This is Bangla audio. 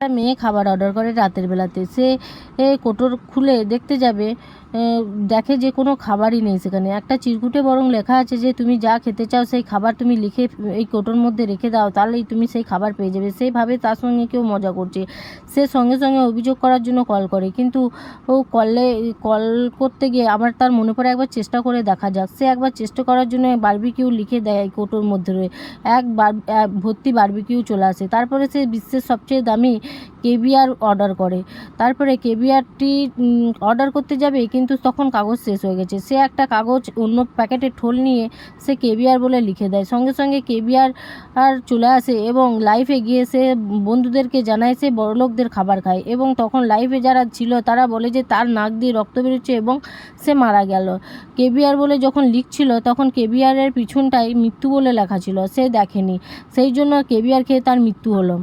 একটা মেয়ে খাবার অর্ডার করে রাতের বেলাতে। সে কোটর খুলে দেখতে যাবে, দেখে যে কোনো খাবারই নেই সেখানে। একটা চিরকুটে বরং লেখা আছে যে তুমি যা খেতে চাও সেই খাবার তুমি লিখে এই কোটোর মধ্যে রেখে দাও, তাহলেই তুমি সেই খাবার পেয়ে যাবে। সেইভাবে তার সঙ্গে কেউ মজা করছে। সে সঙ্গে সঙ্গে অভিযোগ করার জন্য কল করে, কিন্তু ও কল করতে গিয়ে আবার তার মনে পড়ে একবার চেষ্টা করে দেখা যাক। সে একবার চেষ্টা করার জন্য বারবিকিউ লিখে দেয় এই কোটোর মধ্যে ভর্তি বারবিকিউ চলে আসে। তারপরে সে বিশ্বের সবচেয়ে দামি কেভিয়ার অর্ডার করে। তারপরে কেভিয়ারটি অর্ডার করতে যাবে, কিন্তু তখন কাগজ শেষ হয়ে গেছে। সে একটা কাগজ অন্য প্যাকেটের ঠোল নিয়ে সে কেভিয়ার বলে লিখে দেয়। সঙ্গে সঙ্গে কেভিয়ার চলে আসে এবং লাইফে গিয়ে সে বন্ধুদেরকে জানায় সে বড়লোকদের খাবার খায়। এবং তখন লাইফে যারা ছিল তারা বলে যে তার নাক দিয়ে রক্ত বেরোচ্ছে এবং সে মারা গেল। কেভিয়ার বলে যখন লিখছিল তখন কেভিয়ারের পিছনটায় মৃত্যু বলে লেখা ছিল, সে দেখেনি, সেই জন্য কেভিয়ার খেয়ে তার মৃত্যু হলো।